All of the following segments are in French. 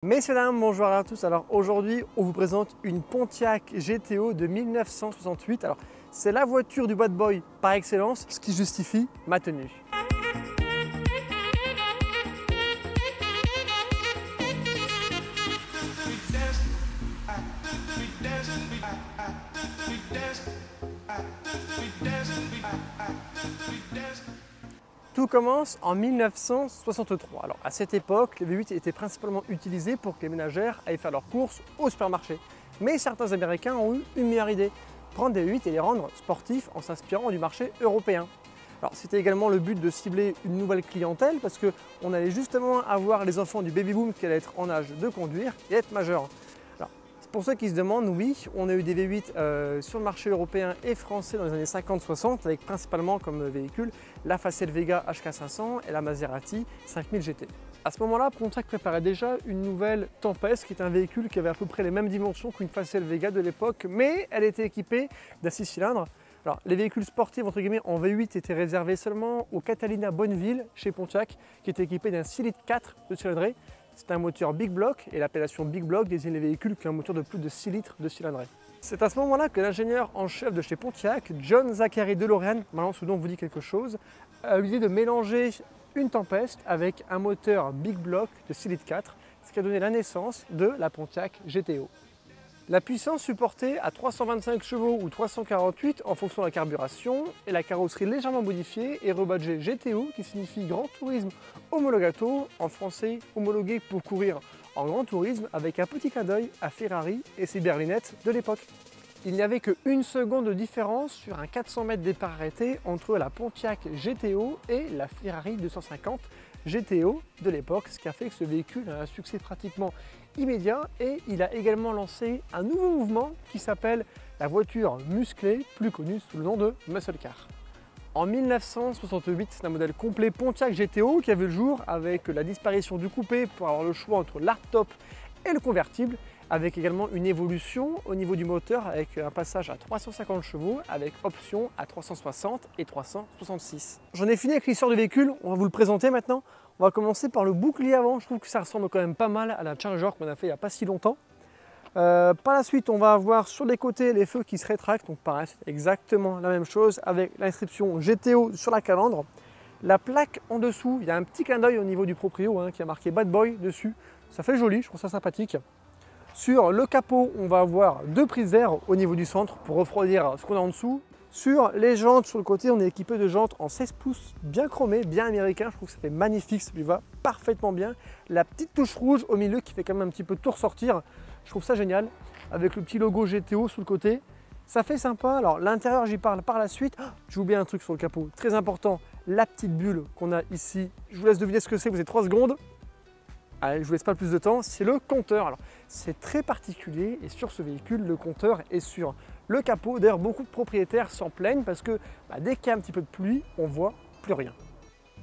Messieurs, dames, bonjour à tous. Alors aujourd'hui, on vous présente une Pontiac GTO de 1968. Alors c'est la voiture du bad boy par excellence, ce qui justifie ma tenue. Tout commence en 1963. Alors à cette époque, les V8 étaient principalement utilisés pour que les ménagères aillent faire leurs courses au supermarché. Mais certains Américains ont eu une meilleure idée, prendre des V8 et les rendre sportifs en s'inspirant du marché européen. Alors c'était également le but de cibler une nouvelle clientèle parce qu'on allait justement avoir les enfants du baby boom qui allaient être en âge de conduire et être majeurs. Pour ceux qui se demandent, oui, on a eu des V8 sur le marché européen et français dans les années 50-60 avec principalement comme véhicule la Facel Vega HK500 et la Maserati 5000 GT. À ce moment-là, Pontiac préparait déjà une nouvelle Tempest qui est un véhicule qui avait à peu près les mêmes dimensions qu'une Facel Vega de l'époque, mais elle était équipée d'un 6 cylindres. Alors, les véhicules sportifs entre guillemets en V8 étaient réservés seulement au Catalina Bonneville chez Pontiac qui était équipé d'un 6 litres 4 de cylindrée. C'est un moteur Big Block et l'appellation Big Block désigne les véhicules qui ont un moteur de plus de 6 litres de cylindrée. C'est à ce moment-là que l'ingénieur en chef de chez Pontiac, John Zachary DeLorean, maintenant ce nom vous dit quelque chose, a eu l'idée de mélanger une Tempest avec un moteur Big Block de 6 litres 4, ce qui a donné la naissance de la Pontiac GTO. La puissance supportée à 325 chevaux ou 348 en fonction de la carburation et la carrosserie légèrement modifiée est rebadgée GTO qui signifie Grand Tourisme Homologato, en français homologué pour courir en grand tourisme avec un petit clin d'œil à Ferrari et ses berlinettes de l'époque. Il n'y avait qu'une seconde de différence sur un 400 mètres départ arrêté entre la Pontiac GTO et la Ferrari 250 GTO de l'époque, ce qui a fait que ce véhicule a un succès pratiquement immédiat et il a également lancé un nouveau mouvement qui s'appelle la voiture musclée, plus connue sous le nom de Muscle Car. En 1968, c'est un modèle complet Pontiac GTO qui a vu le jour avec la disparition du coupé pour avoir le choix entre l'hardtop et le convertible, avec également une évolution au niveau du moteur avec un passage à 350 chevaux avec option à 360 et 366. J'en ai fini avec l'histoire du véhicule, on va vous le présenter maintenant. On va commencer par le bouclier avant, je trouve que ça ressemble quand même pas mal à la Charger qu'on a fait il n'y a pas si longtemps. Par la suite, on va avoir sur les côtés les feux qui se rétractent, donc pareil, c'est exactement la même chose avec l'inscription GTO sur la calandre. La plaque en dessous, il y a un petit clin d'œil au niveau du proprio qui a marqué Bad Boy dessus, ça fait joli, je trouve ça sympathique. Sur le capot, on va avoir deux prises d'air au niveau du centre pour refroidir ce qu'on a en dessous. Sur les jantes, sur le côté, on est équipé de jantes en 16 pouces, bien chromées, bien américain. Je trouve que ça fait magnifique, ça lui va parfaitement bien. La petite touche rouge au milieu qui fait quand même un petit peu tout ressortir, je trouve ça génial. Avec le petit logo GTO sous le côté, ça fait sympa. Alors l'intérieur, j'y parle par la suite. Oh, j'ai oublié un truc sur le capot, très important, la petite bulle qu'on a ici. Je vous laisse deviner ce que c'est, vous avez 3 secondes. Allez, je vous laisse pas plus de temps, c'est le compteur. Alors, c'est très particulier et sur ce véhicule, le compteur est sur le capot. D'ailleurs, beaucoup de propriétaires s'en plaignent parce que dès qu'il y a un petit peu de pluie, on voit plus rien.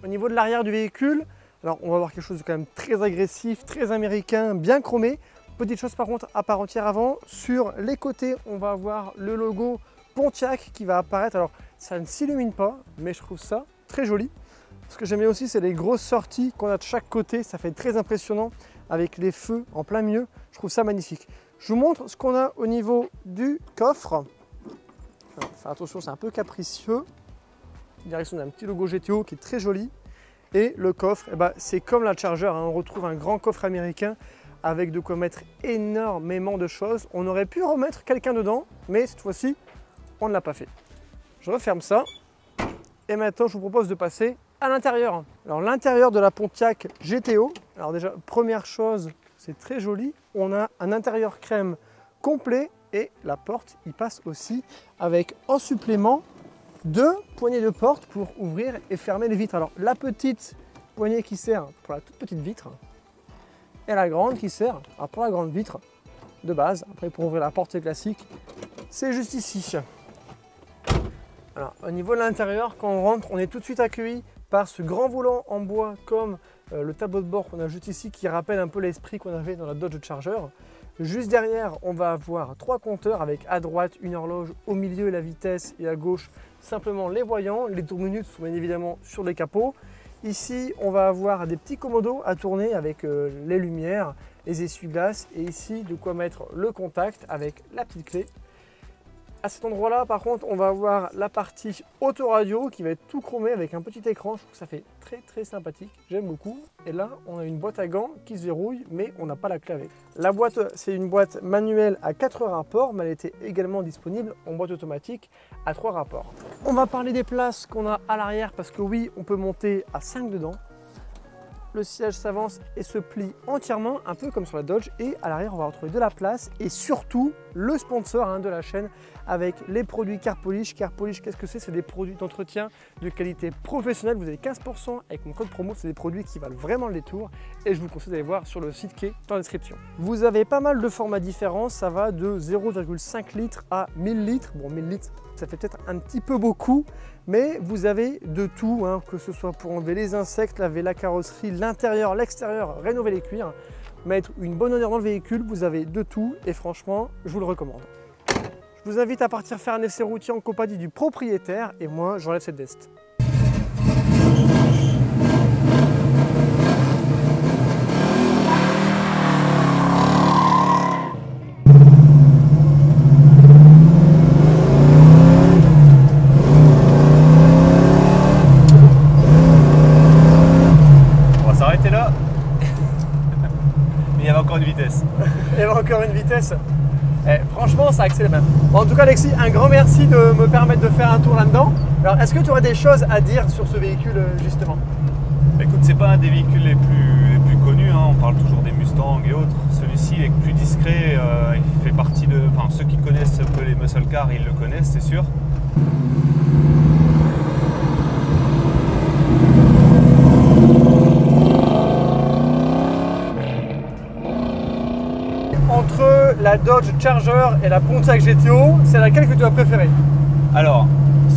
Au niveau de l'arrière du véhicule, alors on va voir quelque chose de quand même très agressif, très américain, bien chromé. Petite chose par contre à part entière avant, sur les côtés, on va avoir le logo Pontiac qui va apparaître. Alors, ça ne s'illumine pas, mais je trouve ça très joli. Ce que j'aime bien aussi, c'est les grosses sorties qu'on a de chaque côté. Ça fait très impressionnant avec les feux en plein milieu. Je trouve ça magnifique. Je vous montre ce qu'on a au niveau du coffre. Alors, faire attention, c'est un peu capricieux. Direction d'un petit logo GTO qui est très joli. Et le coffre, c'est comme la Charger. On retrouve un grand coffre américain avec de quoi mettre énormément de choses. On aurait pu remettre quelqu'un dedans, mais cette fois-ci, on ne l'a pas fait. Je referme ça. Et maintenant, je vous propose de passer à l'intérieur. Alors l'intérieur de la Pontiac GTO, alors déjà première chose, c'est très joli, on a un intérieur crème complet et la porte y passe aussi avec en supplément 2 poignées de porte pour ouvrir et fermer les vitres. Alors la petite poignée qui sert pour la toute petite vitre et la grande qui sert pour la grande vitre de base. Après pour ouvrir la porte classique, c'est juste ici. Alors, au niveau de l'intérieur, quand on rentre, on est tout de suite accueilli par ce grand volant en bois comme le tableau de bord qu'on a juste ici qui rappelle un peu l'esprit qu'on avait dans la Dodge Charger. Juste derrière, on va avoir 3 compteurs avec à droite une horloge, au milieu la vitesse et à gauche simplement les voyants. Les tours minutes sont bien évidemment sur les capots. Ici, on va avoir des petits commodos à tourner avec les lumières, les essuie-glaces et ici de quoi mettre le contact avec la petite clé. À cet endroit-là, par contre, on va avoir la partie autoradio qui va être tout chromé avec un petit écran. Je trouve que ça fait très sympathique, j'aime beaucoup. Et là, on a une boîte à gants qui se verrouille, mais on n'a pas la clé avec. La boîte, c'est une boîte manuelle à 4 rapports, mais elle était également disponible en boîte automatique à 3 rapports. On va parler des places qu'on a à l'arrière parce que oui, on peut monter à 5 dedans. Le siège s'avance et se plie entièrement, un peu comme sur la Dodge. Et à l'arrière, on va retrouver de la place et surtout le sponsor de la chaîne avec les produits Car Polish. Car Polish, qu'est-ce que c'est? C'est des produits d'entretien de qualité professionnelle. Vous avez 15% avec mon code promo. C'est des produits qui valent vraiment le détour et je vous conseille d'aller voir sur le site qui est dans la description. Vous avez pas mal de formats différents. Ça va de 0,5 litres à 1000 litres. Bon, 1000 litres, ça fait peut-être un petit peu beaucoup, mais vous avez de tout, que ce soit pour enlever les insectes, laver la carrosserie, l'intérieur, l'extérieur, rénover les cuirs, mettre une bonne odeur dans le véhicule, vous avez de tout et franchement, je vous le recommande. Je vous invite à partir faire un essai routier en compagnie du propriétaire et moi, j'enlève cette veste. Encore une vitesse. Il y avait encore une vitesse. Franchement, ça accélère même. Bon, en tout cas, Alexis, un grand merci de me permettre de faire un tour là-dedans. Alors, est-ce que tu aurais des choses à dire sur ce véhicule, justement? Écoute, c'est pas un des véhicules les plus connus. On parle toujours des Mustangs et autres. Celui-ci est plus discret. Il fait partie de. Enfin, ceux qui connaissent un peu les muscle cars, ils le connaissent, c'est sûr. Entre la Dodge Charger et la Pontiac GTO, c'est laquelle que tu as préférée? Alors,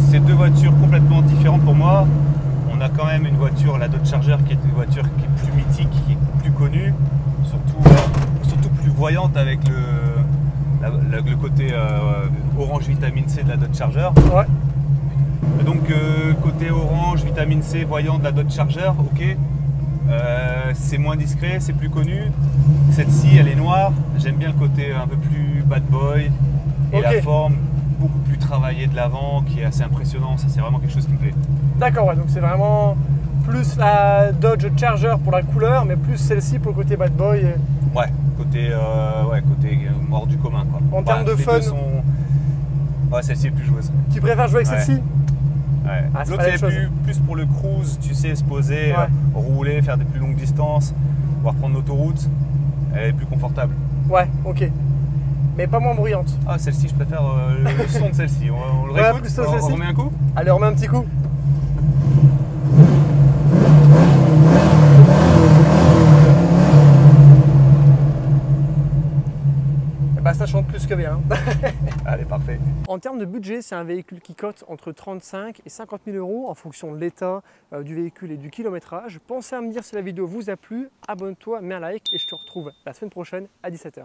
c'est deux voitures complètement différentes pour moi. On a quand même une voiture, la Dodge Charger, qui est une voiture qui est plus mythique, qui est plus connue, surtout plus voyante avec le côté orange vitamine C de la Dodge Charger. Ouais. Et donc, côté orange, vitamine C, voyant de la Dodge Charger, ok. C'est moins discret, c'est plus connu. Celle-ci, elle est noire. J'aime bien le côté un peu plus bad boy et la forme beaucoup plus travaillée de l'avant qui est assez impressionnant. Ça, c'est vraiment quelque chose qui me plaît. D'accord, ouais, donc c'est vraiment plus la Dodge Charger pour la couleur, mais plus celle-ci pour le côté bad boy. Ouais, côté hors du commun, quoi. En termes de fun, ouais, celle-ci est plus joueuse. Tu préfères jouer avec celle-ci? Ouais. Ah, l'autre est plus pour le cruise, tu sais, se poser, rouler, faire des plus longues distances, voire prendre l'autoroute. Elle est plus confortable. Ouais, ok. Mais pas moins bruyante. Ah, celle-ci, je préfère le son de celle-ci. On le réécoute, on remet un coup. Allez, on remet un petit coup. Bah, ça chante plus que bien. Allez, parfait. En termes de budget, c'est un véhicule qui cote entre 35 et 50 000 € en fonction de l'état du véhicule et du kilométrage. Pensez à me dire si la vidéo vous a plu, abonne-toi, mets un like et je te retrouve la semaine prochaine à 17 h.